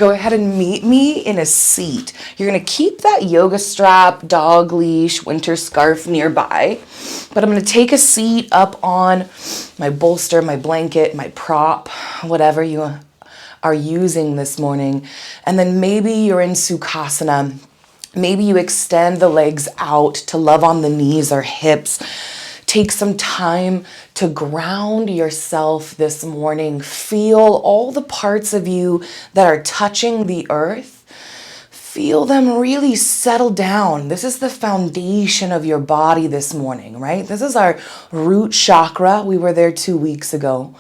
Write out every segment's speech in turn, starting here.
go ahead and meet me in a seat. You're going to keep that yoga strap, dog leash, winter scarf nearby. But I'm going to take a seat up on my bolster, my blanket, my prop, whatever you are using this morning. And then maybe you're in Sukhasana. Maybe you extend the legs out to love on the knees or hips. Take some time to ground yourself this morning. Feel all the parts of you that are touching the earth. Feel them really settle down. This is the foundation of your body this morning, right? This is our root chakra. We were there 2 weeks ago.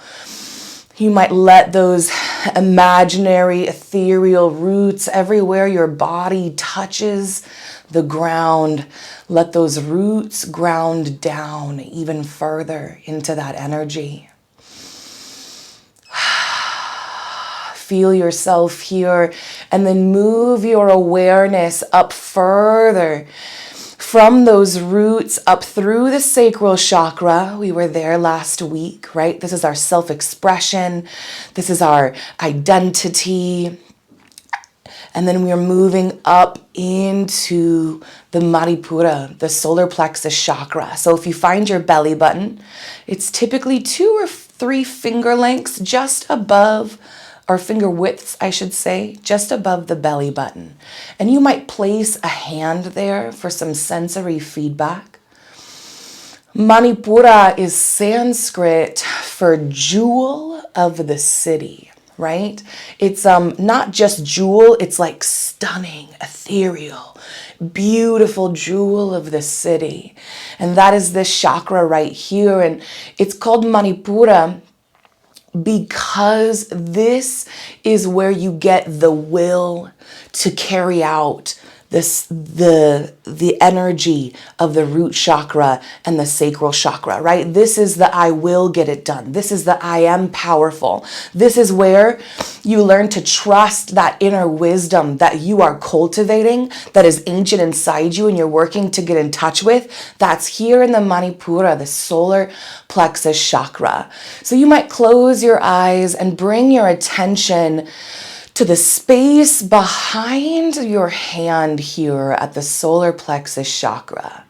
You might let those imaginary, ethereal roots everywhere your body touches the ground. Let those roots ground down even further into that energy. Feel yourself here, and then move your awareness up further from those roots up through the sacral chakra. We were there last week, right? This is our self-expression. This is our identity. And then we are moving up into the Manipura, the solar plexus chakra. So if you find your belly button, it's typically 2 or 3 finger lengths just above, or finger widths, I should say, just above the belly button. And you might place a hand there for some sensory feedback. Manipura is Sanskrit for jewel of the city, right? It's not just jewel, it's like stunning, ethereal, beautiful jewel of the city. And that is this chakra right here. And it's called Manipura because this is where you get the will to carry out the energy of the root chakra and the sacral chakra, right? This is the I will get it done. This is the I am powerful. This is where you learn to trust that inner wisdom that you are cultivating, that is ancient inside you and you're working to get in touch with. That's here in the Manipura, the solar plexus chakra. So you might close your eyes and bring your attention to the space behind your hand here at the solar plexus chakra.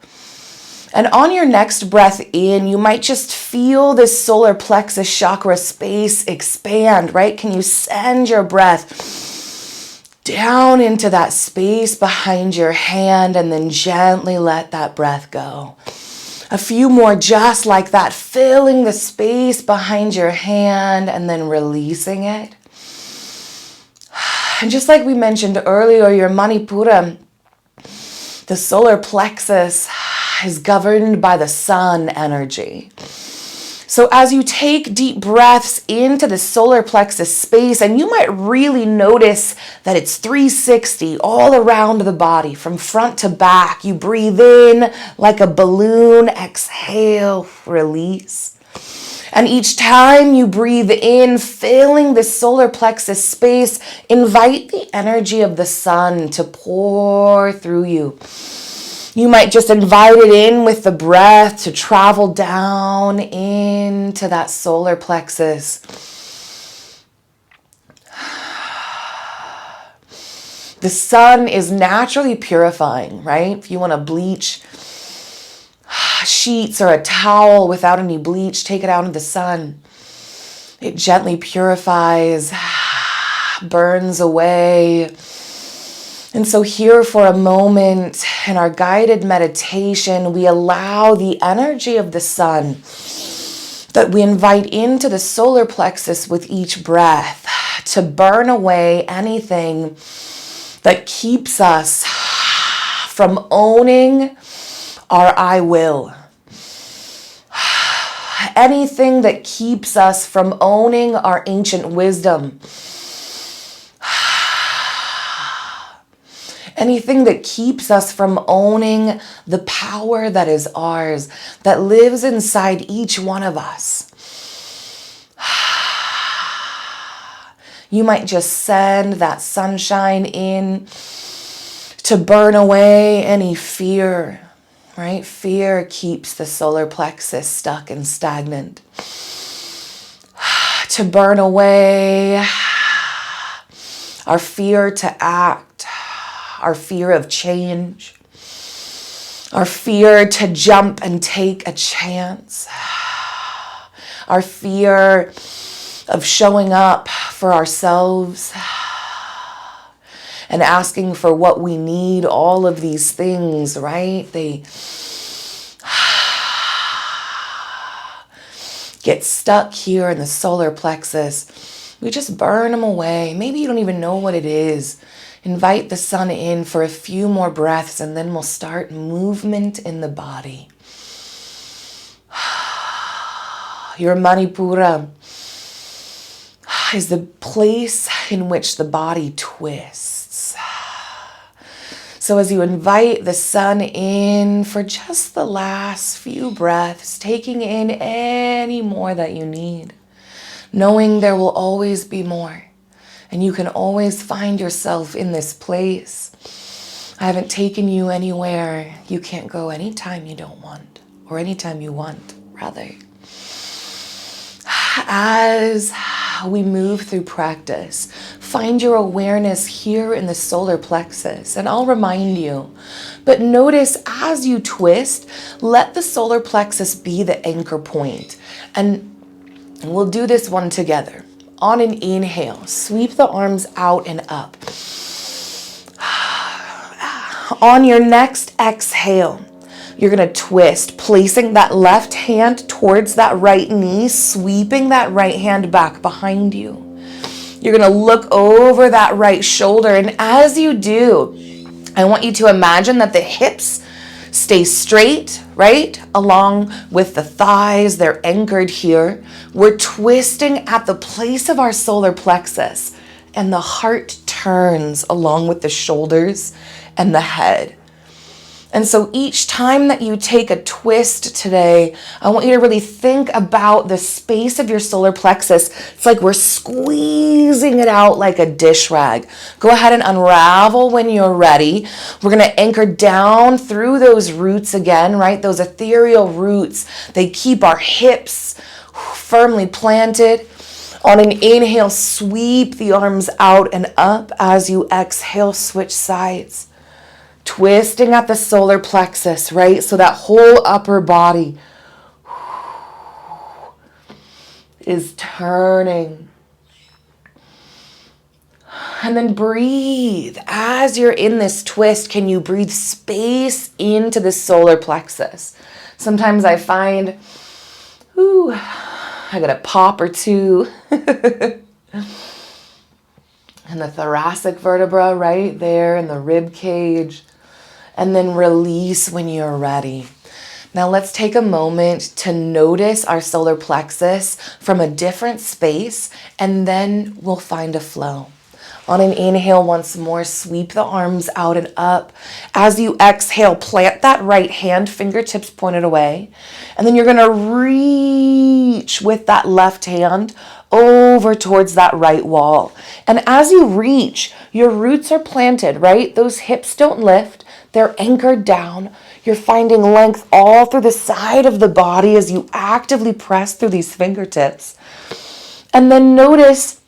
And on your next breath in, you might just feel this solar plexus chakra space expand, right? Can you send your breath down into that space behind your hand and then gently let that breath go? A few more just like that, filling the space behind your hand and then releasing it. And just like we mentioned earlier, your Manipura, the solar plexus, is governed by the sun energy. So as you take deep breaths into the solar plexus space, and you might really notice that it's 360 all around the body, from front to back. You breathe in like a balloon, exhale, release. And each time you breathe in, filling the solar plexus space, invite the energy of the sun to pour through you. You might just invite it in with the breath to travel down into that solar plexus. The sun is naturally purifying, right? If you want to bleach sheets or a towel without any bleach, take it out in the sun. It gently purifies, burns away. And so here for a moment in our guided meditation, we allow the energy of the sun that we invite into the solar plexus with each breath to burn away anything that keeps us from owning our I will. Anything that keeps us from owning our ancient wisdom. Anything that keeps us from owning the power that is ours, that lives inside each one of us. You might just send that sunshine in to burn away any fear, right? Fear keeps the solar plexus stuck and stagnant. To burn away our fear to act, our fear of change, our fear to jump and take a chance, our fear of showing up for ourselves and asking for what we need, all of these things, right? They get stuck here in the solar plexus. We just burn them away. Maybe you don't even know what it is. Invite the sun in for a few more breaths, and then we'll start movement in the body. Your Manipura is the place in which the body twists. So as you invite the sun in for just the last few breaths, taking in any more that you need, knowing there will always be more. And you can always find yourself in this place. I haven't taken you anywhere. You can't go anytime you don't want, or anytime you want, rather. As we move through practice, find your awareness here in the solar plexus. And I'll remind you, but notice as you twist, let the solar plexus be the anchor point. And we'll do this one together. On an inhale, sweep the arms out and up. On your next exhale, you're gonna twist, placing that left hand towards that right knee, sweeping that right hand back behind you. You're gonna look over that right shoulder, and as you do, I want you to imagine that the hips stay straight, right? Along with the thighs, they're anchored here. We're twisting at the place of our solar plexus, and the heart turns along with the shoulders and the head. And so each time that you take a twist today, I want you to really think about the space of your solar plexus. It's like we're squeezing it out like a dish rag. Go ahead and unravel when you're ready. We're going to anchor down through those roots again, right? Those ethereal roots. They keep our hips firmly planted. On an inhale, sweep the arms out and up. As you exhale, switch sides. Twisting at the solar plexus, right? So that whole upper body is turning. And then breathe. As you're in this twist, can you breathe space into the solar plexus? Sometimes I find, I got a pop or two. And the thoracic vertebra right there in the rib cage. And then release when you're ready. Now let's take a moment to notice our solar plexus from a different space, and then we'll find a flow. On an inhale, once more, sweep the arms out and up. As you exhale, plant that right hand, fingertips pointed away. And then you're gonna reach with that left hand over towards that right wall. And as you reach, your roots are planted, right? Those hips don't lift. They're anchored down. You're finding length all through the side of the body as you actively press through these fingertips. And then notice,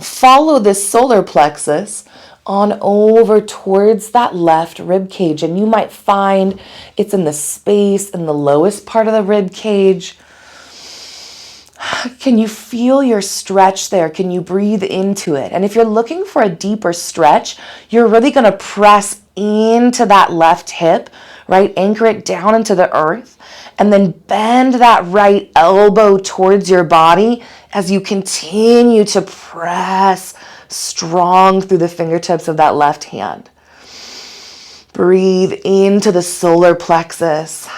follow this solar plexus on over towards that left rib cage. And you might find it's in the space in the lowest part of the rib cage. Can you feel your stretch there? Can you breathe into it? And if you're looking for a deeper stretch, you're really going to press into that left hip, right? Anchor it down into the earth, and then bend that right elbow towards your body as you continue to press strong through the fingertips of that left hand. Breathe into the solar plexus.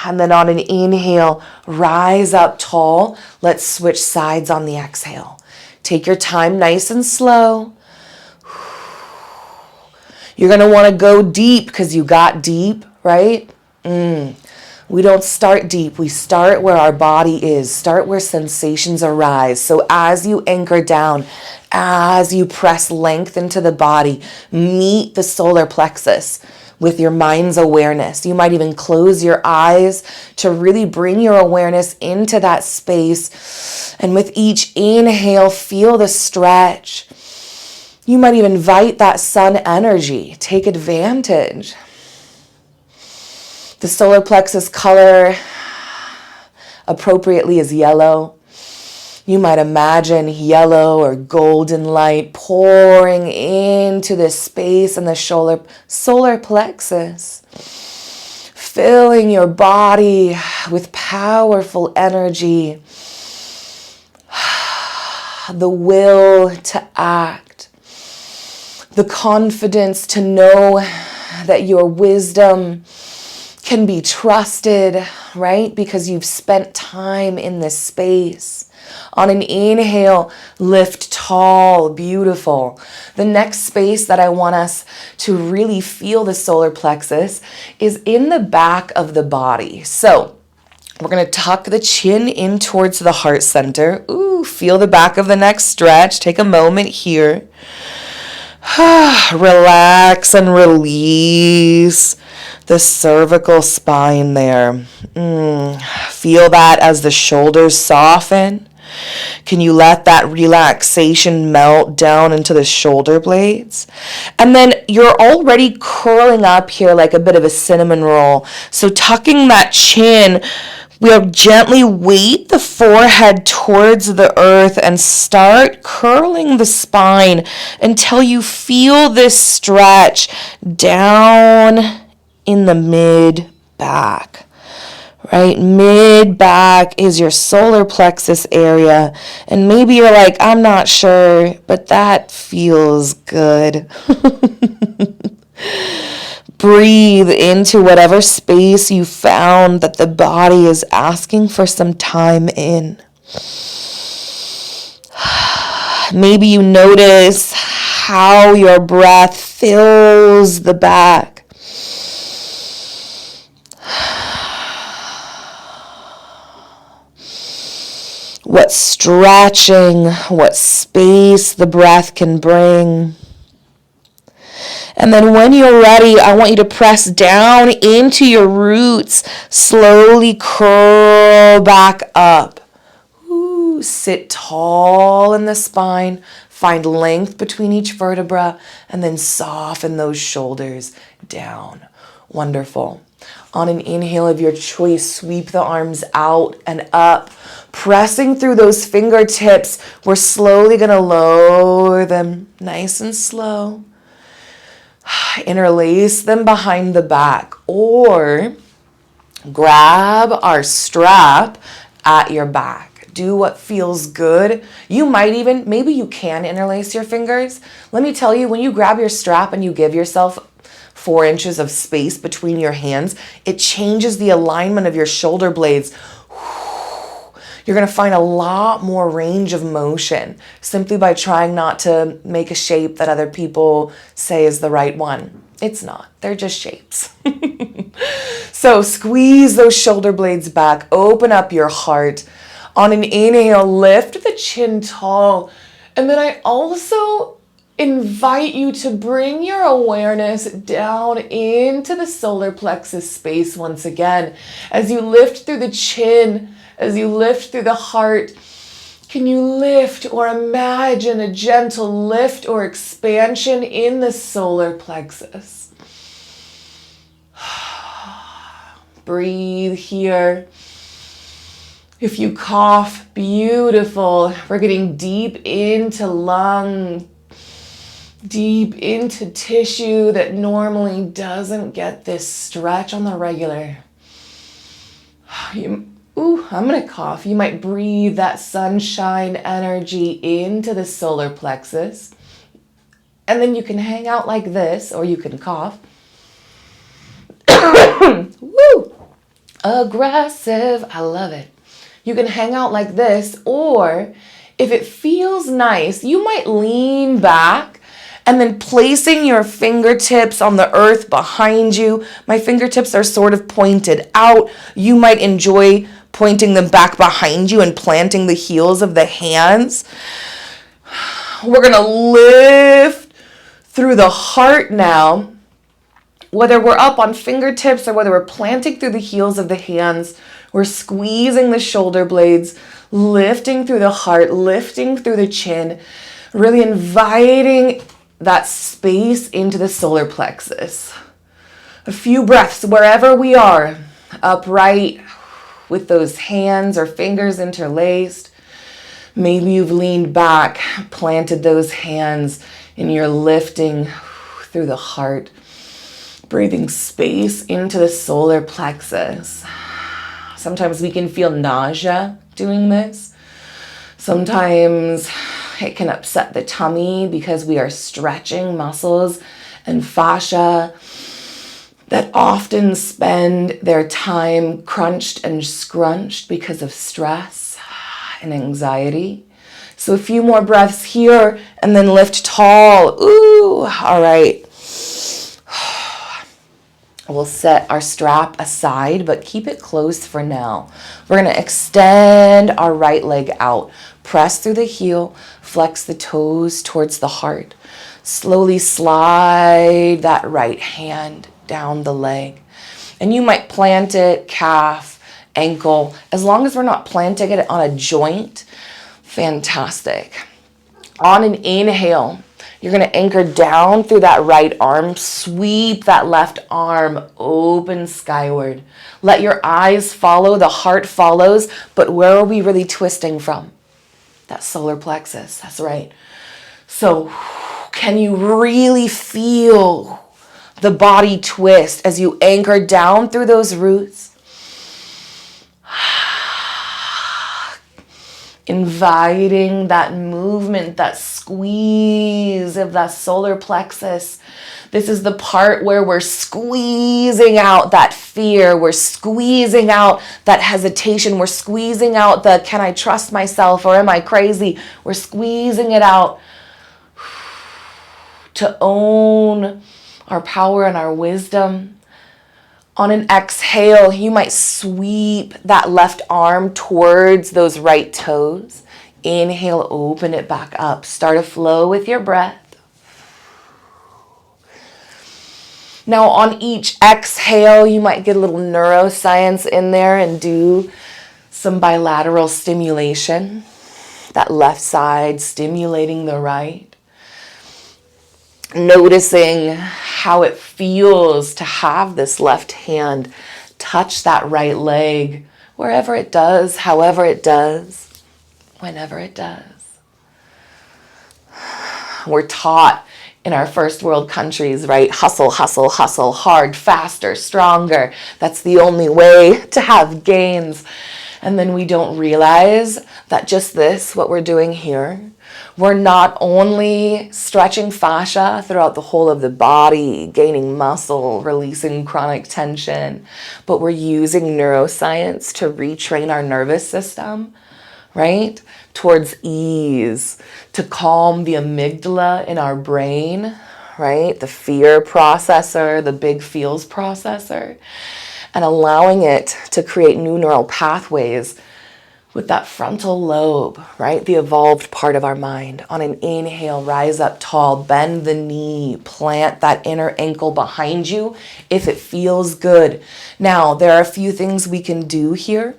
And then on an inhale, rise up tall. Let's switch sides on the exhale. Take your time nice and slow. You're going to want to go deep because you got deep, right? We don't start deep. We start where our body is. Start where sensations arise. So as you anchor down, as you press length into the body, meet the solar plexus with your mind's awareness. You might even close your eyes to really bring your awareness into that space. And with each inhale, feel the stretch. You might even invite that sun energy. Take advantage. The solar plexus color appropriately is yellow. You might imagine yellow or golden light pouring into this space in the solar plexus, filling your body with powerful energy, the will to act, the confidence to know that your wisdom can be trusted, right? Because you've spent time in this space. On an inhale, lift tall, beautiful. The next space that I want us to really feel the solar plexus is in the back of the body. So we're going to tuck the chin in towards the heart center. Ooh, feel the back of the neck stretch. Take a moment here. Relax and release the cervical spine there. Feel that as the shoulders soften. Can you let that relaxation melt down into the shoulder blades? And then you're already curling up here like a bit of a cinnamon roll. So tucking that chin, we'll gently weight the forehead towards the earth and start curling the spine until you feel this stretch down in the mid back. Right? Mid back is your solar plexus area. And maybe you're like, I'm not sure, but that feels good. Breathe into whatever space you found that the body is asking for some time in. Maybe you notice how your breath fills the back. What stretching, what space the breath can bring. And then when you're ready, I want you to press down into your roots. Slowly curl back up. Ooh, sit tall in the spine. Find length between each vertebra. And then soften those shoulders down. Wonderful. On an inhale of your choice, sweep the arms out and up. Pressing through those fingertips, we're slowly going to lower them nice and slow. Interlace them behind the back or grab our strap at your back. Do what feels good. You might even, maybe you can interlace your fingers. Let me tell you, when you grab your strap and you give yourself 4 inches of space between your hands, it changes the alignment of your shoulder blades. You're going to find a lot more range of motion simply by trying not to make a shape that other people say is the right one. It's not. They're just shapes. So squeeze those shoulder blades back. Open up your heart. On an inhale, lift the chin tall. And then I also invite you to bring your awareness down into the solar plexus space once again. As you lift through the chin, as you lift through the heart, can you lift or imagine a gentle lift or expansion in the solar plexus? Breathe here. If you cough, beautiful. We're getting deep into lung, deep into tissue that normally doesn't get this stretch on the regular. I'm going to cough. You might breathe that sunshine energy into the solar plexus. And then you can hang out like this, or you can cough. Woo! Aggressive. I love it. You can hang out like this, or if it feels nice, you might lean back and then placing your fingertips on the earth behind you. My fingertips are sort of pointed out. You might enjoy pointing them back behind you and planting the heels of the hands. We're going to lift through the heart now. Whether we're up on fingertips or whether we're planting through the heels of the hands, we're squeezing the shoulder blades, lifting through the heart, lifting through the chin, really inviting that space into the solar plexus. A few breaths wherever we are, upright with those hands or fingers interlaced. Maybe you've leaned back, planted those hands, and you're lifting through the heart, breathing space into the solar plexus. Sometimes we can feel nausea doing this. Sometimes it can upset the tummy because we are stretching muscles and fascia that often spend their time crunched and scrunched because of stress and anxiety. So a few more breaths here and then lift tall. Ooh, all right. We'll set our strap aside, but keep it closed for now. We're going to extend our right leg out. Press through the heel, flex the toes towards the heart. Slowly slide that right hand down the leg. And you might plant it, calf, ankle. As long as we're not planting it on a joint, fantastic. On an inhale, you're going to anchor down through that right arm. Sweep that left arm open skyward. Let your eyes follow, the heart follows. But where are we really twisting from? That solar plexus. That's right. So can you really feel the body twist as you anchor down through those roots? Inviting that movement, that squeeze of that solar plexus. This is the part where we're squeezing out that fear. We're squeezing out that hesitation. We're squeezing out the, can I trust myself or am I crazy? We're squeezing it out to own our power and our wisdom. On an exhale, you might sweep that left arm towards those right toes. Inhale, open it back up. Start a flow with your breath. Now on each exhale, you might get a little neuroscience in there and do some bilateral stimulation. That left side stimulating the right. Noticing how it feels to have this left hand touch that right leg, wherever it does, however it does, whenever it does. We're taught in our first world countries, right? Hustle, hustle, hustle, hard, faster, stronger. That's the only way to have gains. And then we don't realize that just this, what we're doing here, we're not only stretching fascia throughout the whole of the body, gaining muscle, releasing chronic tension, but we're using neuroscience to retrain our nervous system, right? Towards ease, to calm the amygdala in our brain, right? The fear processor, the big feels processor, and allowing it to create new neural pathways with that frontal lobe, right? The evolved part of our mind. On an inhale, rise up tall, bend the knee, plant that inner ankle behind you if it feels good. Now, there are a few things we can do here.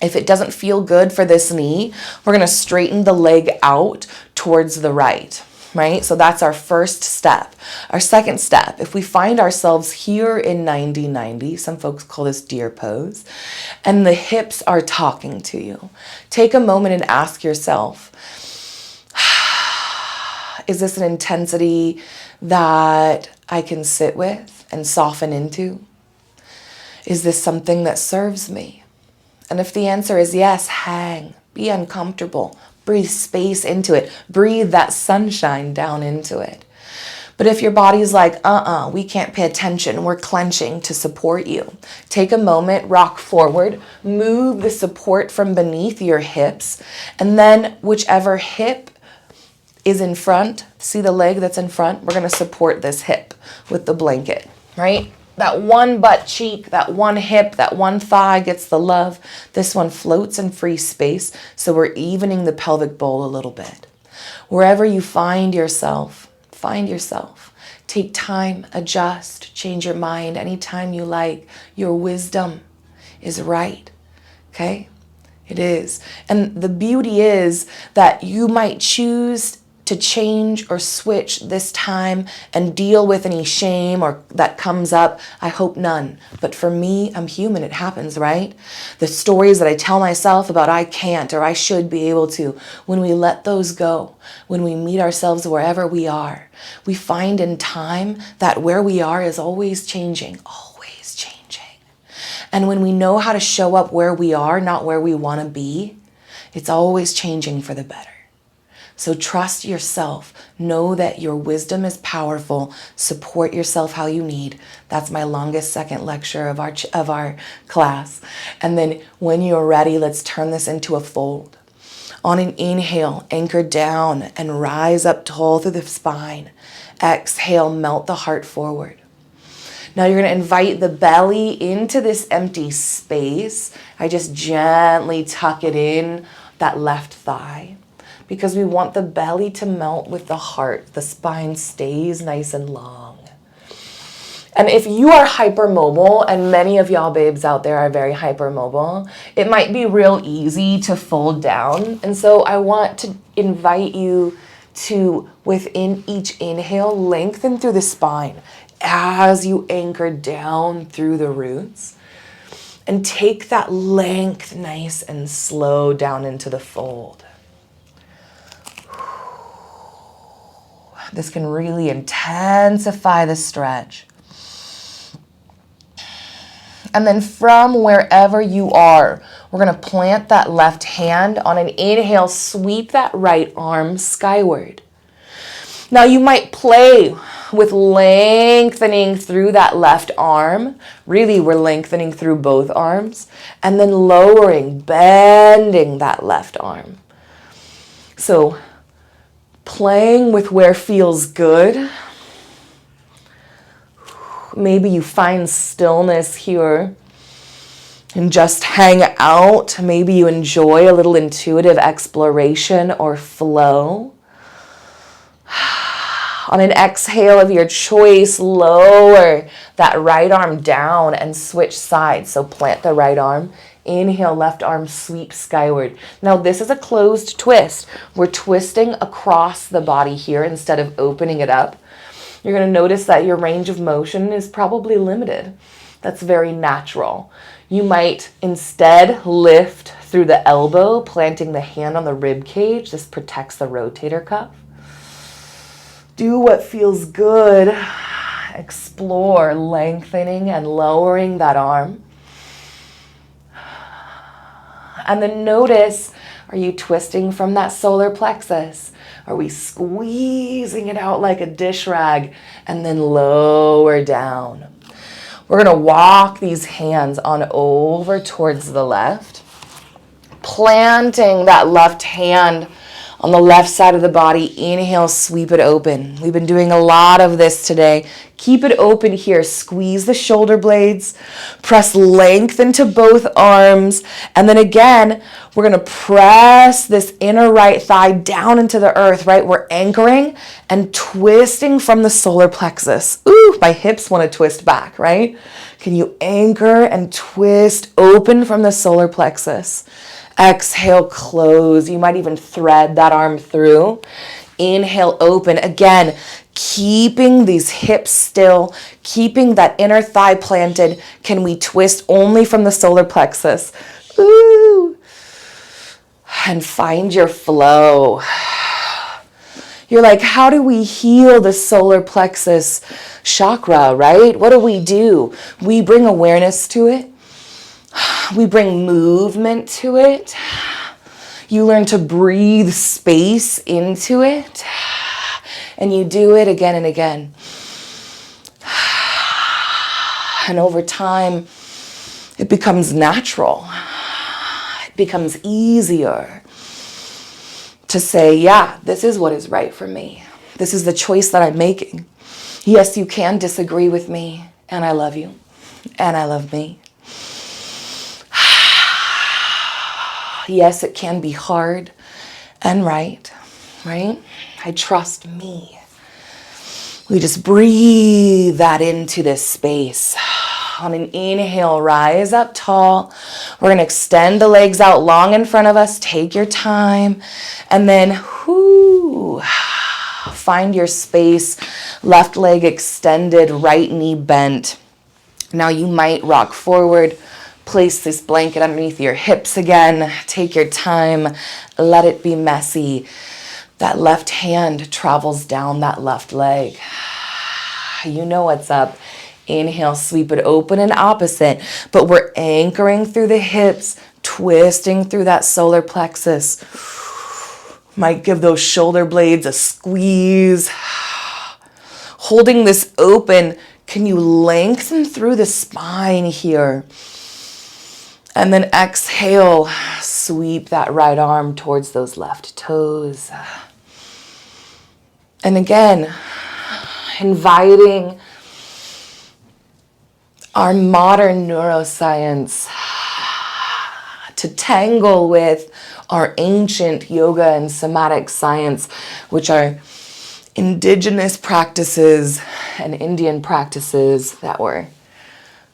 If it doesn't feel good for this knee, we're gonna straighten the leg out towards the right. Right? So that's our first step. Our second step, if we find ourselves here in 90-90, some folks call this deer pose, and the hips are talking to you, take a moment and ask yourself, is this an intensity that I can sit with and soften into? Is this something that serves me? And if the answer is yes, hang, be uncomfortable. Breathe space into it. Breathe that sunshine down into it. But if your body's like, we can't pay attention, we're clenching to support you. Take a moment, rock forward, move the support from beneath your hips, and then whichever hip is in front, see the leg that's in front, we're gonna support this hip with the blanket, right? That one butt cheek, that one hip, that one thigh gets the love. This one floats in free space, so we're evening the pelvic bowl a little bit. Wherever you find yourself, take time, adjust, change your mind anytime you like. Your wisdom is right, okay? It is. And the beauty is that you might choose to change or switch this time and deal with any shame or that comes up. I hope none. But for me, I'm human. It happens, right? The stories that I tell myself about I can't or I should be able to, when we let those go, when we meet ourselves wherever we are, we find in time that where we are is always changing, always changing. And when we know how to show up where we are, not where we want to be, it's always changing for the better. So trust yourself. Know that your wisdom is powerful. Support yourself how you need. That's my longest second lecture of our class. And then when you're ready, let's turn this into a fold. On an inhale, anchor down and rise up tall through the spine. Exhale, melt the heart forward. Now you're going to invite the belly into this empty space. I just gently tuck it in, that left thigh, because we want the belly to melt with the heart. The spine stays nice and long. And if you are hypermobile, and many of y'all babes out there are very hypermobile, it might be real easy to fold down. And so I want to invite you to, within each inhale, lengthen through the spine as you anchor down through the roots. And take that length nice and slow down into the fold. This can really intensify the stretch. And then from wherever you are, we're going to plant that left hand. On an inhale, sweep that right arm skyward. Now you might play with lengthening through that left arm. Really, we're lengthening through both arms. And then lowering, bending that left arm. So playing with where feels good. Maybe you find stillness here and just hang out. Maybe you enjoy a little intuitive exploration or flow. On an exhale of your choice, lower that right arm down and switch sides. So plant the right arm. Inhale, left arm sweep skyward. Now this is a closed twist. We're twisting across the body here instead of opening it up. You're going to notice that your range of motion is probably limited. That's very natural. You might instead lift through the elbow, planting the hand on the rib cage. This protects the rotator cuff. Do what feels good. Explore lengthening and lowering that arm. And then notice, are you twisting from that solar plexus? Are we squeezing it out like a dish rag and then lower down? We're going to walk these hands on over towards the left, planting that left hand on the left side of the body. Inhale, sweep it open. We've been doing a lot of this today. Keep it open here. Squeeze the shoulder blades. Press length into both arms. And then again, we're going to press this inner right thigh down into the earth, right? We're anchoring and twisting from the solar plexus. Ooh, my hips want to twist back, right? Can you anchor and twist open from the solar plexus? Exhale, close. You might even thread that arm through. Inhale, open. Again, keeping these hips still, keeping that inner thigh planted. Can we twist only from the solar plexus? Ooh. And find your flow. You're like, how do we heal the solar plexus chakra, right? What do? We bring awareness to it. We bring movement to it. You learn to breathe space into it. And you do it again and again. And over time, it becomes natural. It becomes easier to say, yeah, this is what is right for me. This is the choice that I'm making. Yes, you can disagree with me, and I love you, and I love me. Yes, it can be hard and right? I trust me. We just breathe that into this space. On an inhale, rise up tall. We're going to extend the legs out long in front of us. Take your time. And then Whoo. Find your space, left leg extended, right knee bent. Now you might rock forward, place this blanket underneath your hips again. Take your time, let it be messy. That left hand travels down that left leg. You know what's up. Inhale, sweep it open and opposite, but we're anchoring through the hips, twisting through that solar plexus. Might give those shoulder blades a squeeze. Holding this open, can you lengthen through the spine here? And then exhale, sweep that right arm towards those left toes. And again, inviting our modern neuroscience to tangle with our ancient yoga and somatic science, which are indigenous practices and Indian practices that were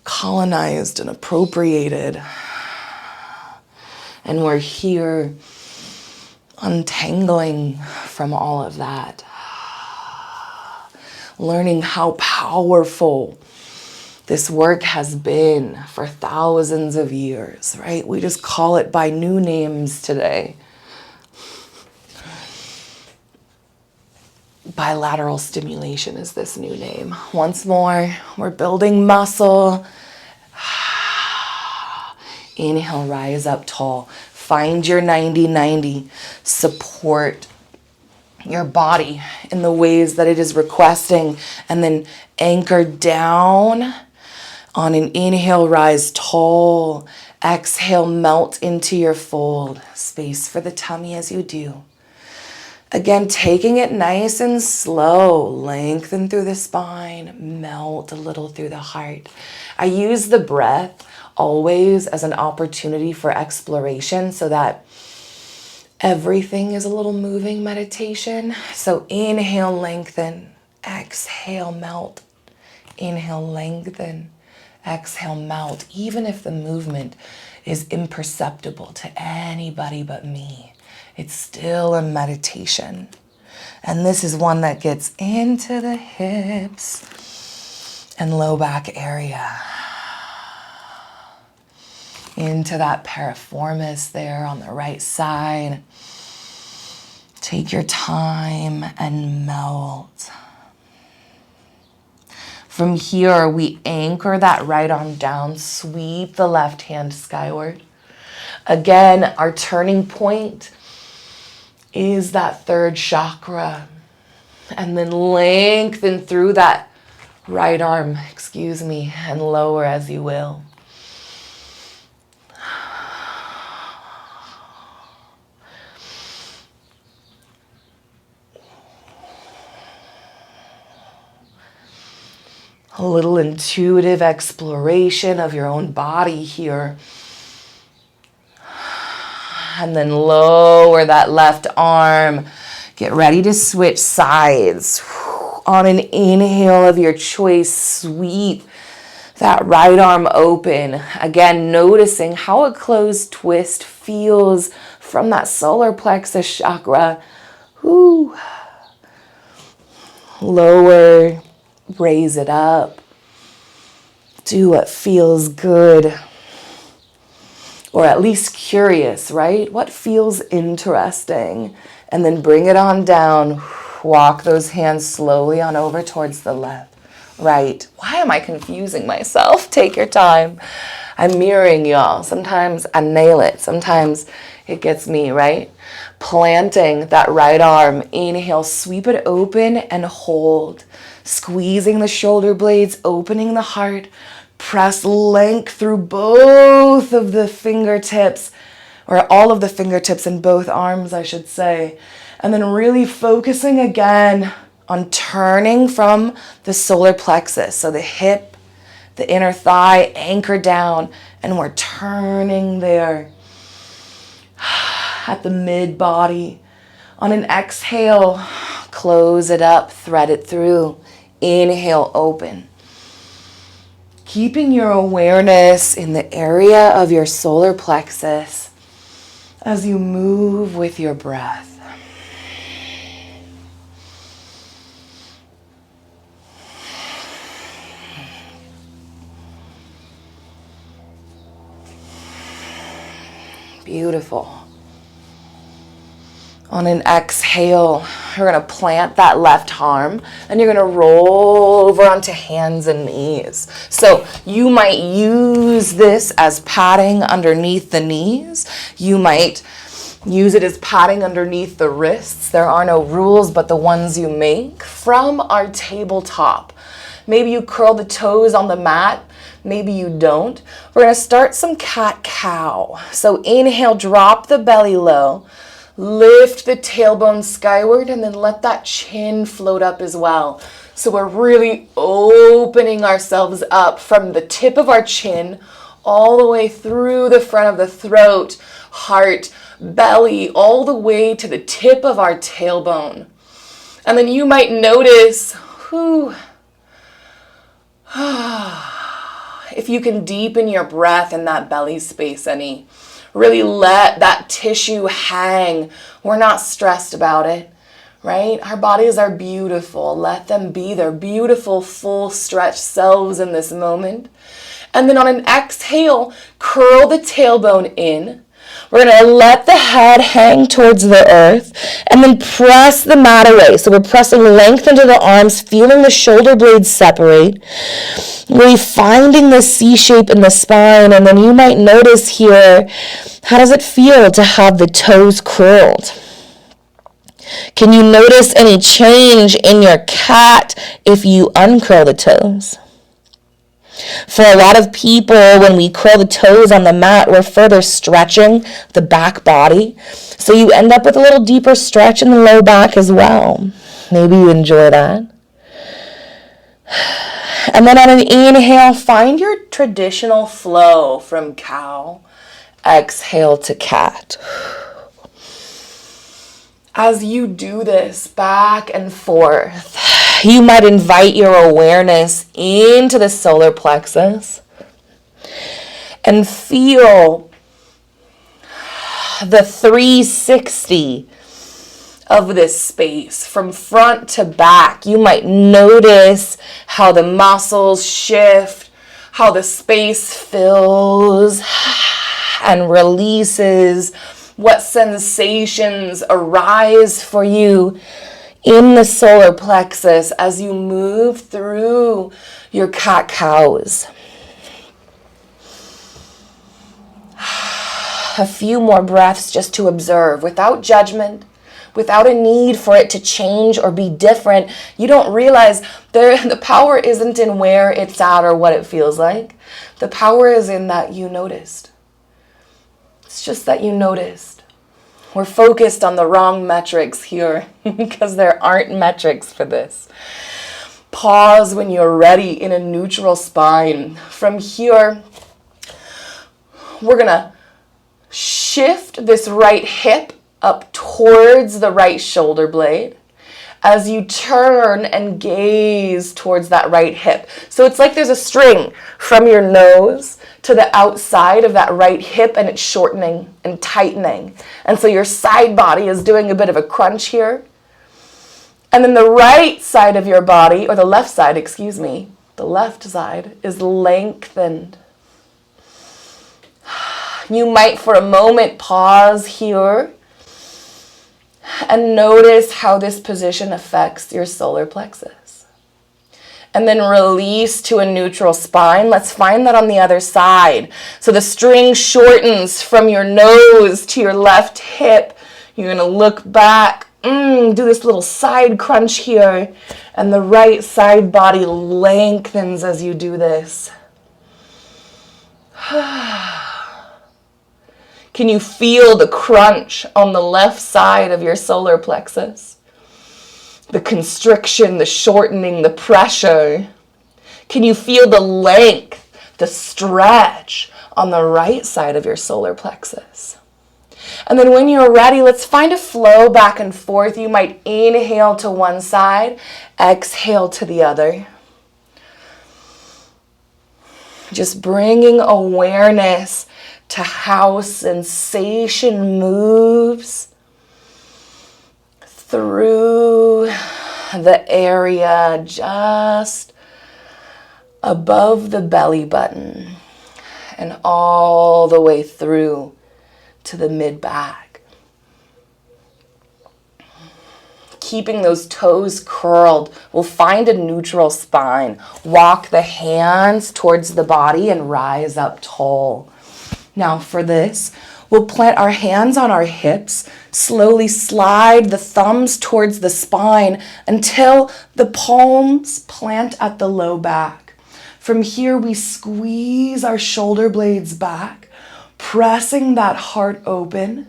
colonized and appropriated. And we're here untangling from all of that. Learning how powerful this work has been for thousands of years, right? We just call it by new names today. Bilateral stimulation is this new name. Once more, we're building muscle. Inhale, rise up tall. Find your 90-90. Support your body in the ways that it is requesting, and then anchor down on an inhale, rise tall. Exhale, melt into your fold. Space for the tummy as you do. Again, taking it nice and slow. Lengthen through the spine, melt a little through the heart. I use the breath always as an opportunity for exploration so that everything is a little moving meditation. So inhale, lengthen. Exhale, melt. Inhale, lengthen. Exhale, melt. Even if the movement is imperceptible to anybody but me, it's still a meditation. And this is one that gets into the hips and low back area. Into that piriformis there on the right side. Take your time and melt. From here, we anchor that right arm down, sweep the left hand skyward. Again, our turning point is that third chakra. And then lengthen through that right arm, and lower as you will. A little intuitive exploration of your own body here. And then lower that left arm. Get ready to switch sides. On an inhale of your choice, sweep that right arm open. Again, noticing how a closed twist feels from that solar plexus chakra. Whew. Lower. Raise it up. Do what feels good. Or at least curious, right? What feels interesting? And then bring it on down. Walk those hands slowly on over towards the left. Right. Why am I confusing myself? Take your time. I'm mirroring y'all. Sometimes I nail it. Sometimes it gets me, right? Planting that right arm. Inhale, sweep it open and hold. Squeezing the shoulder blades, opening the heart. Press length through both of the fingertips, or all of the fingertips in both arms, I should say. And then really focusing again on turning from the solar plexus. So the hip, the inner thigh, anchor down, and we're turning there at the mid body. On an exhale, close it up, thread it through. Inhale, open. Keeping your awareness in the area of your solar plexus as you move with your breath. Beautiful. On an exhale, you're going to plant that left arm and you're going to roll over onto hands and knees. So you might use this as padding underneath the knees. You might use it as padding underneath the wrists. There are no rules but the ones you make from our tabletop. Maybe you curl the toes on the mat. Maybe you don't. We're going to start some cat-cow. So inhale, drop the belly low. Lift the tailbone skyward and then let that chin float up as well. So we're really opening ourselves up from the tip of our chin all the way through the front of the throat, heart, belly, all the way to the tip of our tailbone. And then you might notice, if you can deepen your breath in that belly space any. Really let that tissue hang. We're not stressed about it, right? Our bodies are beautiful. Let them be their beautiful, full stretched selves in this moment. And then on an exhale, curl the tailbone in. We're going to let the head hang towards the earth and then press the mat away. So we're pressing length into the arms, feeling the shoulder blades separate. Really finding the C shape in the spine. And then you might notice here, how does it feel to have the toes curled? Can you notice any change in your cat if you uncurl the toes? For a lot of people, when we curl the toes on the mat, we're further stretching the back body. So you end up with a little deeper stretch in the low back as well. Maybe you enjoy that. And then on an inhale, find your traditional flow from cow. Exhale to cat. As you do this back and forth, you might invite your awareness into the solar plexus and feel the 360 of this space from front to back. You might notice how the muscles shift, how the space fills and releases, what sensations arise for you in the solar plexus as you move through your cat-cows. A few more breaths just to observe without judgment, without a need for it to change or be different. You don't realize the power isn't in where it's at or what it feels like. The power is in that you noticed. It's just that you noticed. We're focused on the wrong metrics here because there aren't metrics for this. Pause when you're ready in a neutral spine. From here, we're going to shift this right hip up towards the right shoulder blade as you turn and gaze towards that right hip. So it's like there's a string from your nose to the outside of that right hip and it's shortening and tightening. And so your side body is doing a bit of a crunch here. And then the right side of your body, or the left side, the left side is lengthened. You might for a moment pause here and notice how this position affects your solar plexus. And then release to a neutral spine. Let's find that on the other side. So the string shortens from your nose to your left hip. You're going to look back, do this little side crunch here. And the right side body lengthens as you do this. Can you feel the crunch on the left side of your solar plexus? The constriction, the shortening, the pressure. Can you feel the length, the stretch on the right side of your solar plexus? And then when you're ready, let's find a flow back and forth. You might inhale to one side, exhale to the other. Just bringing awareness to how sensation moves through the area just above the belly button and all the way through to the mid-back. Keeping those toes curled, we'll find a neutral spine. Walk the hands towards the body and rise up tall. Now for this, we'll plant our hands on our hips, slowly slide the thumbs towards the spine until the palms plant at the low back. From here, we squeeze our shoulder blades back, pressing that heart open.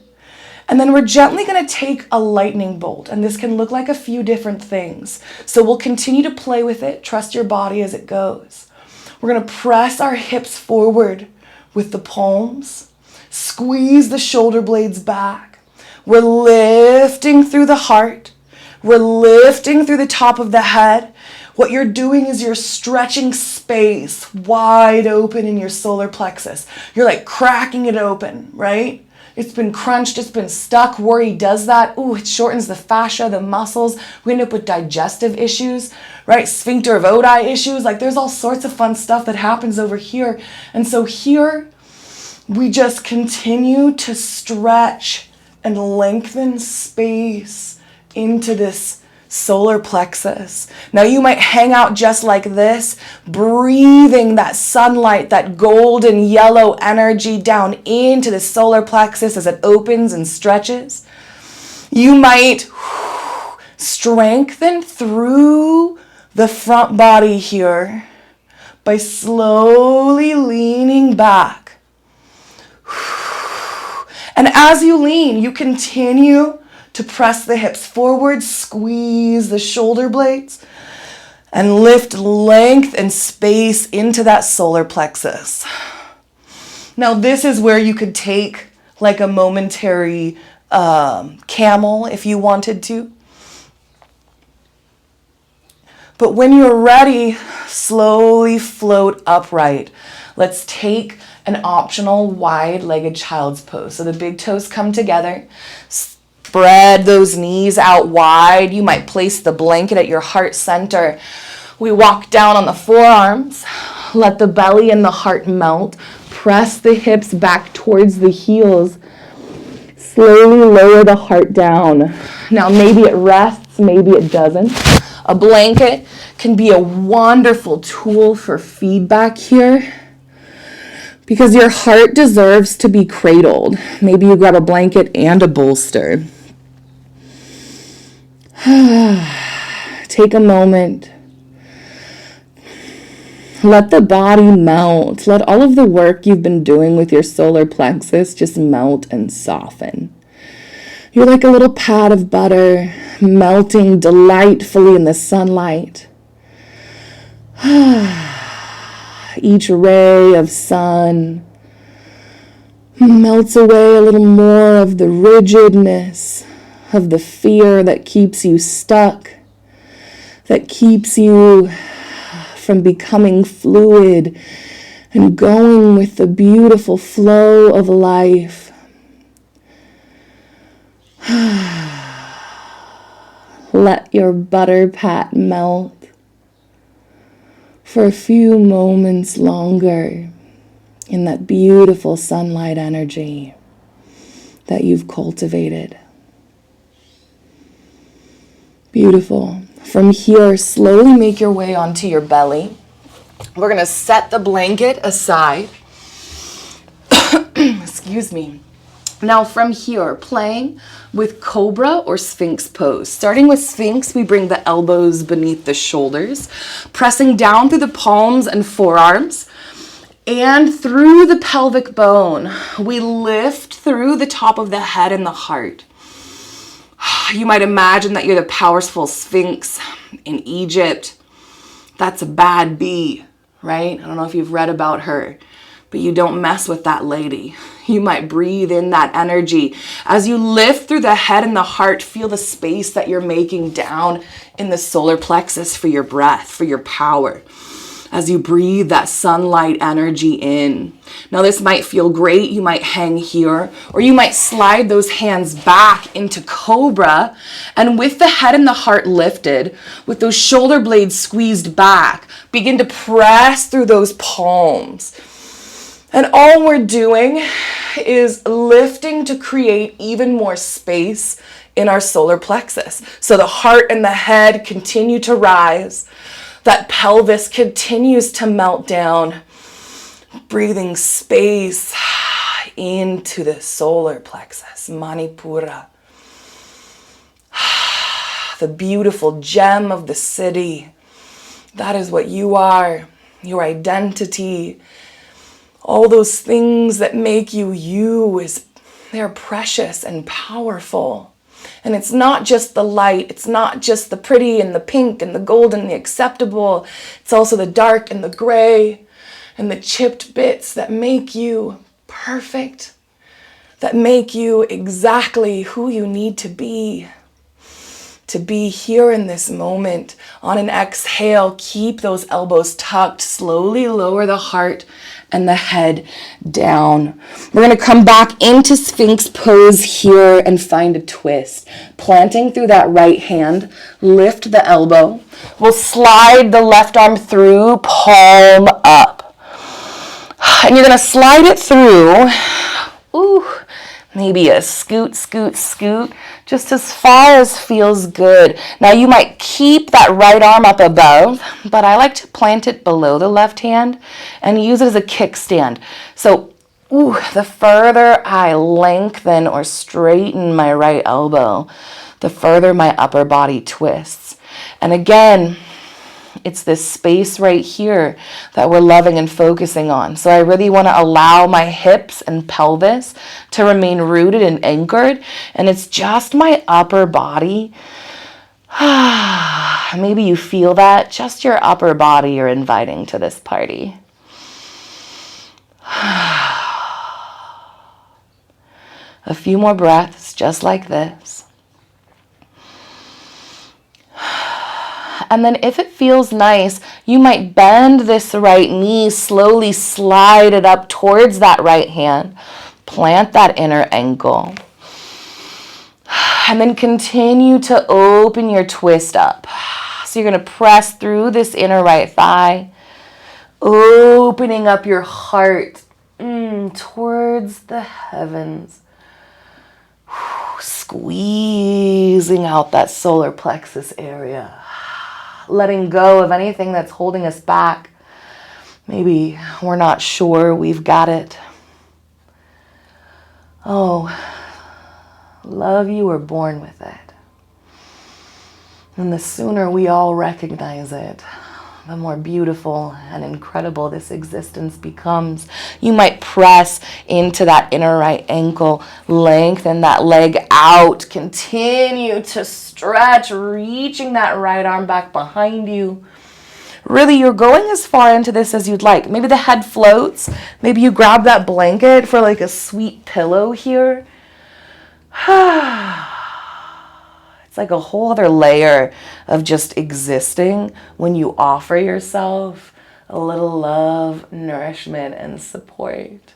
And then we're gently going to take a lightning bolt, and this can look like a few different things. So we'll continue to play with it. Trust your body as it goes. We're going to press our hips forward with the palms. Squeeze the shoulder blades back. We're lifting through the heart. We're lifting through the top of the head. What you're doing is you're stretching space wide open in your solar plexus. You're like cracking it open, right? It's been crunched, it's been stuck. Worry does that. Ooh, it shortens the fascia, the muscles. We end up with digestive issues, right? Sphincter of Oddi issues. Like there's all sorts of fun stuff that happens over here. And so here, we just continue to stretch and lengthen space into this solar plexus. Now you might hang out just like this, breathing that sunlight, that golden yellow energy down into the solar plexus as it opens and stretches. You might strengthen through the front body here by slowly leaning back. And as you lean, you continue to press the hips forward, squeeze the shoulder blades, and lift length and space into that solar plexus. Now, this is where you could take like a momentary camel if you wanted to. But when you're ready, slowly float upright. Let's take an optional wide-legged child's pose. So the big toes come together. Spread those knees out wide. You might place the blanket at your heart center. We walk down on the forearms. Let the belly and the heart melt. Press the hips back towards the heels. Slowly lower the heart down. Now maybe it rests, maybe it doesn't. A blanket can be a wonderful tool for feedback here, because your heart deserves to be cradled. Maybe you grab a blanket and a bolster. Take a moment. Let the body melt. Let all of the work you've been doing with your solar plexus just melt and soften. You're like a little pat of butter, melting delightfully in the sunlight. Each ray of sun melts away a little more of the rigidness, of the fear that keeps you stuck, that keeps you from becoming fluid and going with the beautiful flow of life. Let your butter pat melt for a few moments longer in that beautiful sunlight energy that you've cultivated. Beautiful. From here, slowly make your way onto your belly. We're going to set the blanket aside. Excuse me. Now from here, playing with cobra or sphinx pose. Starting with sphinx, we bring the elbows beneath the shoulders, pressing down through the palms and forearms and through the pelvic bone. We lift through the top of the head and the heart. You might imagine that you're the powerful sphinx in Egypt. That's a bad bee, right? I don't know if you've read about her, but you don't mess with that lady. You might breathe in that energy. As you lift through the head and the heart, feel the space that you're making down in the solar plexus for your breath, for your power. As you breathe that sunlight energy in. Now this might feel great. You might hang here, or you might slide those hands back into cobra, and with the head and the heart lifted, with those shoulder blades squeezed back, begin to press through those palms. And all we're doing is lifting to create even more space in our solar plexus. So the heart and the head continue to rise. That pelvis continues to melt down. Breathing space into the solar plexus, Manipura. The beautiful gem of the city. That is what you are, your identity. All those things that make you you, they're precious and powerful. And it's not just the light, it's not just the pretty and the pink and the gold and the acceptable. It's also the dark and the gray and the chipped bits that make you perfect, that make you exactly who you need to be here in this moment. On an exhale, keep those elbows tucked, slowly lower the heart and the head down. We're going to come back into Sphinx pose here and find a twist. Planting through that right hand, lift the elbow. We'll slide the left arm through, palm up. And you're going to slide it through. Ooh. Maybe a scoot, scoot, scoot, just as far as feels good. Now you might keep that right arm up above, but I like to plant it below the left hand and use it as a kickstand. So, the further I lengthen or straighten my right elbow, the further my upper body twists. And again, it's this space right here that we're loving and focusing on. So I really want to allow my hips and pelvis to remain rooted and anchored. And it's just my upper body. Maybe you feel that. Just your upper body you're inviting to this party. A few more breaths just like this. And then if it feels nice, you might bend this right knee, slowly slide it up towards that right hand. Plant that inner ankle. And then continue to open your twist up. So you're going to press through this inner right thigh, opening up your heart towards the heavens. Squeezing out that solar plexus area. Letting go of anything that's holding us back. Maybe we're not sure we've got it. Oh, love, you were born with it. And the sooner we all recognize it, the more beautiful and incredible this existence becomes. You might press into that inner right ankle, lengthen that leg out, continue to stretch, reaching that right arm back behind you. Really, you're going as far into this as you'd like. Maybe the head floats. Maybe you grab that blanket for like a sweet pillow here. It's like a whole other layer of just existing when you offer yourself a little love, nourishment, and support.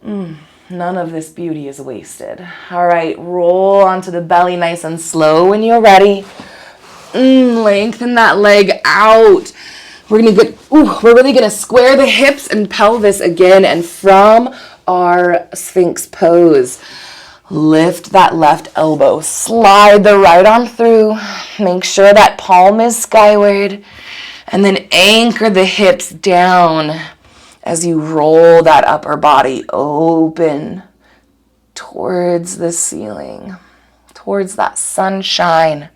None of this beauty is wasted. All right, roll onto the belly nice and slow when you're ready. Lengthen that leg out. We're really gonna square the hips and pelvis again, and from our Sphinx pose, lift that left elbow, slide the right arm through, make sure that palm is skyward, and then anchor the hips down as you roll that upper body open towards the ceiling, towards that sunshine.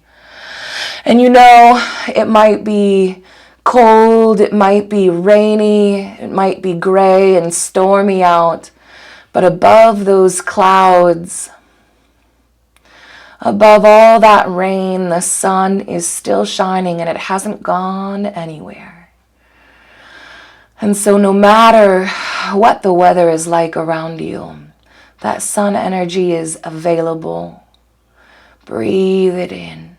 And it might be cold, it might be rainy, it might be gray and stormy out. But above those clouds, above all that rain, the sun is still shining and it hasn't gone anywhere. And so no matter what the weather is like around you, that sun energy is available. Breathe it in.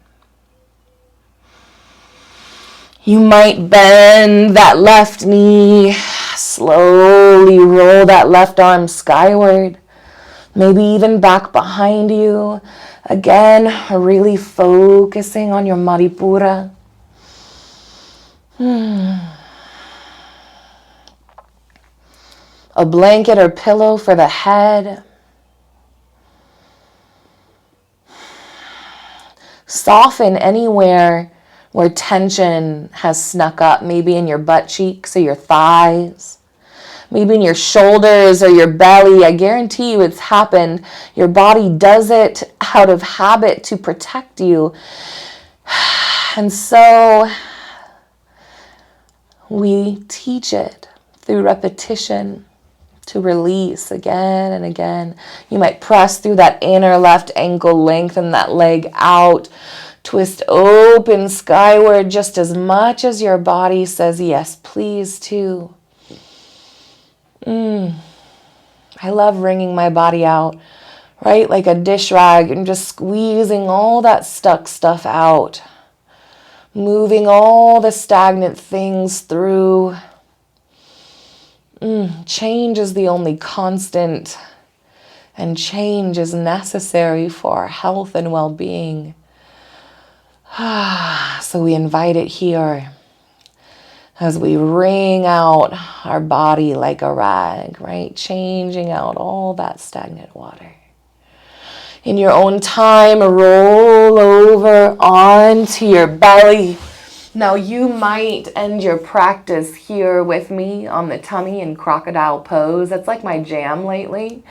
You might bend that left knee, slowly roll that left arm skyward, maybe even back behind you. Again, really focusing on your Manipura. a blanket or pillow for the head. Soften anywhere where tension has snuck up, maybe in your butt cheeks or your thighs, maybe in your shoulders or your belly. I guarantee you it's happened. Your body does it out of habit to protect you. And so we teach it through repetition to release again and again. You might press through that inner left ankle, lengthen that leg out, twist open skyward just as much as your body says yes, please to. I love wringing my body out, right? Like a dish rag, and just squeezing all that stuck stuff out. Moving all the stagnant things through. Change is the only constant, and change is necessary for our health and well-being. So we invite it here as we wring out our body like a rag, right? Changing out all that stagnant water. In your own time, roll over onto your belly. Now you might end your practice here with me on the tummy in crocodile pose. That's like my jam lately.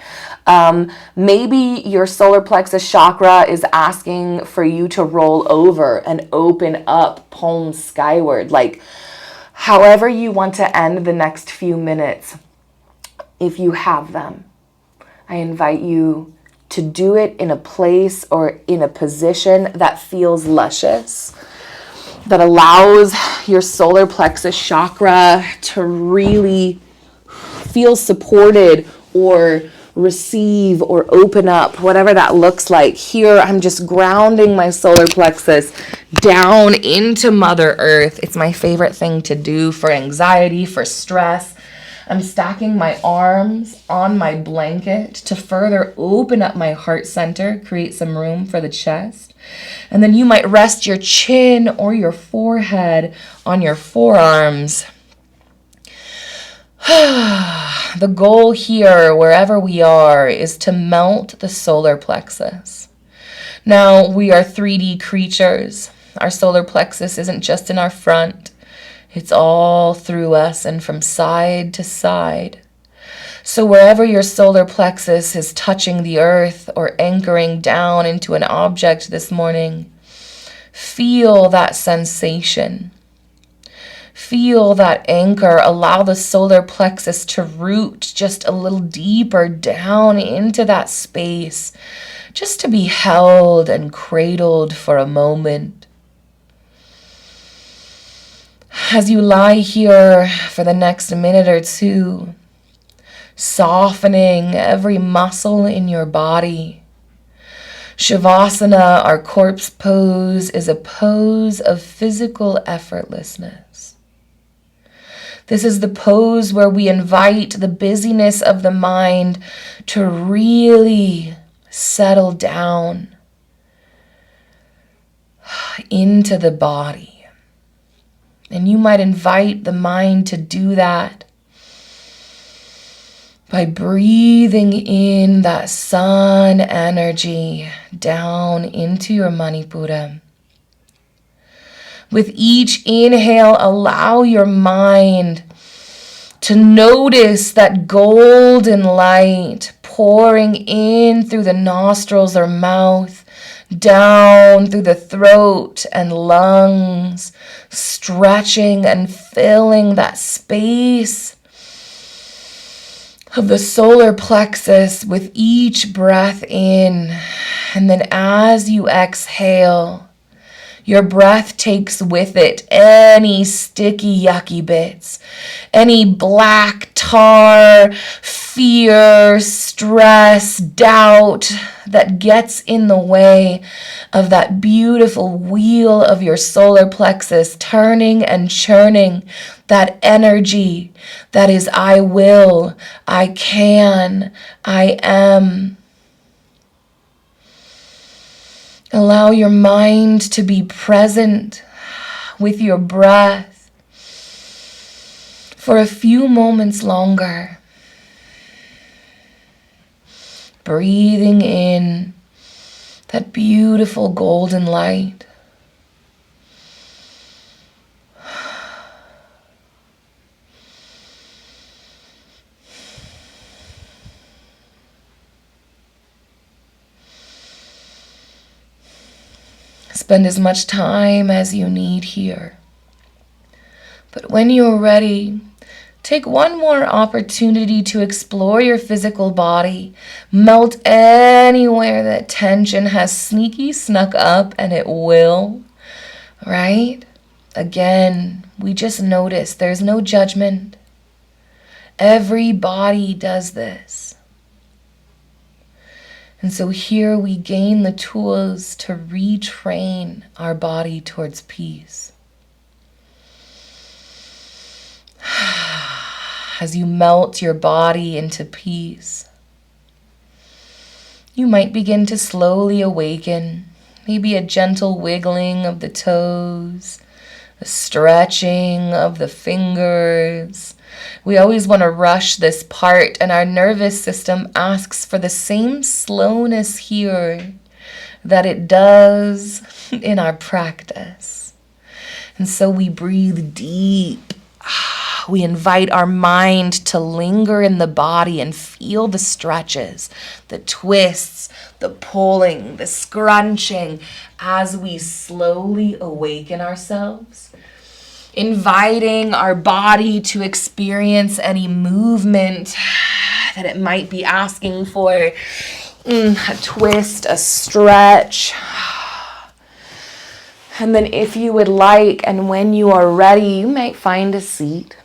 Maybe your solar plexus chakra is asking for you to roll over and open up, palms skyward. Like however you want to end the next few minutes, if you have them. I invite you to do it in a place or in a position that feels luscious, that allows your solar plexus chakra to really feel supported or receive or open up, whatever that looks like. Here, I'm just grounding my solar plexus down into Mother Earth. It's my favorite thing to do for anxiety, for stress. I'm stacking my arms on my blanket to further open up my heart center, create some room for the chest. And then you might rest your chin or your forehead on your forearms. The goal here, wherever we are, is to melt the solar plexus. Now, we are 3D creatures. Our solar plexus isn't just in our front. It's all through us and from side to side. So wherever your solar plexus is touching the earth or anchoring down into an object this morning, feel that sensation. Feel that anchor. Allow the solar plexus to root just a little deeper down into that space, just to be held and cradled for a moment. As you lie here for the next minute or two, softening every muscle in your body. Shavasana, our corpse pose, is a pose of physical effortlessness. This is the pose where we invite the busyness of the mind to really settle down into the body. And you might invite the mind to do that by breathing in that sun energy down into your Manipura. With each inhale, allow your mind to notice that golden light pouring in through the nostrils or mouth, down through the throat and lungs, stretching and filling that space of the solar plexus with each breath in. And then as you exhale, your breath takes with it any sticky, yucky bits, any black tar, fear, stress, doubt that gets in the way of that beautiful wheel of your solar plexus, turning and churning that energy that is I will, I can, I am. Allow your mind to be present with your breath for a few moments longer. Breathing in that beautiful golden light. Spend as much time as you need here. But when you're ready, take one more opportunity to explore your physical body. Melt anywhere that tension has sneaky snuck up, and it will, right? Again, we just notice there's no judgment. Every body does this. And so here we gain the tools to retrain our body towards peace. As you melt your body into peace, you might begin to slowly awaken. Maybe a gentle wiggling of the toes, a stretching of the fingers. We always want to rush this part, and our nervous system asks for the same slowness here that it does in our practice. And so we breathe deep. We invite our mind to linger in the body and feel the stretches, the twists, the pulling, the scrunching as we slowly awaken ourselves. Inviting our body to experience any movement that it might be asking for. A twist, a stretch. And then if you would like, and when you are ready, you might find a seat.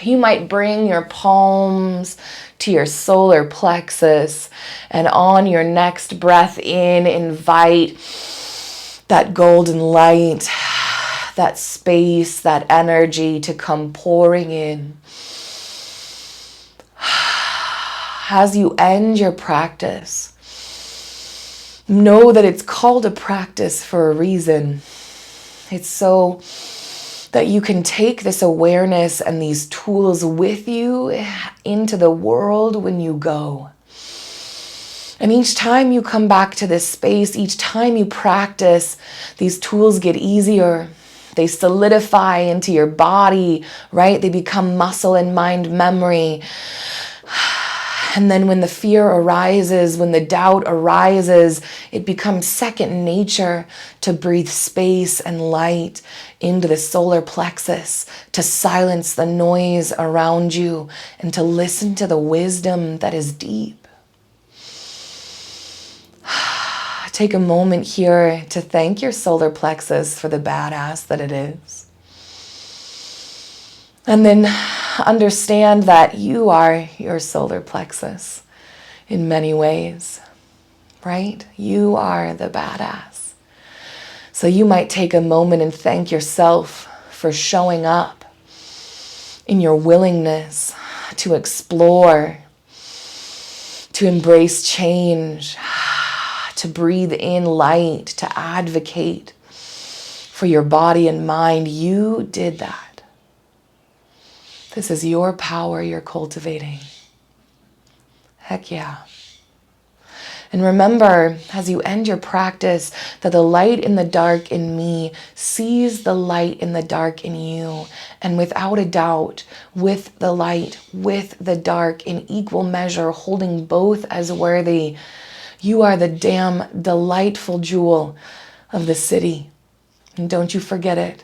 You might bring your palms to your solar plexus, and on your next breath in, invite that golden light, that space, that energy to come pouring in. As you end your practice, know that it's called a practice for a reason. It's so that you can take this awareness and these tools with you into the world when you go. And each time you come back to this space, each time you practice, these tools get easier. They solidify into your body, right? They become muscle and mind memory. And then when the fear arises, when the doubt arises, it becomes second nature to breathe space and light into the solar plexus, to silence the noise around you, and to listen to the wisdom that is deep. Take a moment here to thank your solar plexus for the badass that it is. And then understand that you are your solar plexus in many ways, right? You are the badass. So you might take a moment and thank yourself for showing up in your willingness to explore, to embrace change, to breathe in light, to advocate for your body and mind. You did that. This is your power you're cultivating. Heck yeah. And remember, as you end your practice, that the light in the dark in me sees the light in the dark in you. And without a doubt, with the light, with the dark, in equal measure, holding both as worthy, you are the damn delightful jewel of the city. And don't you forget it.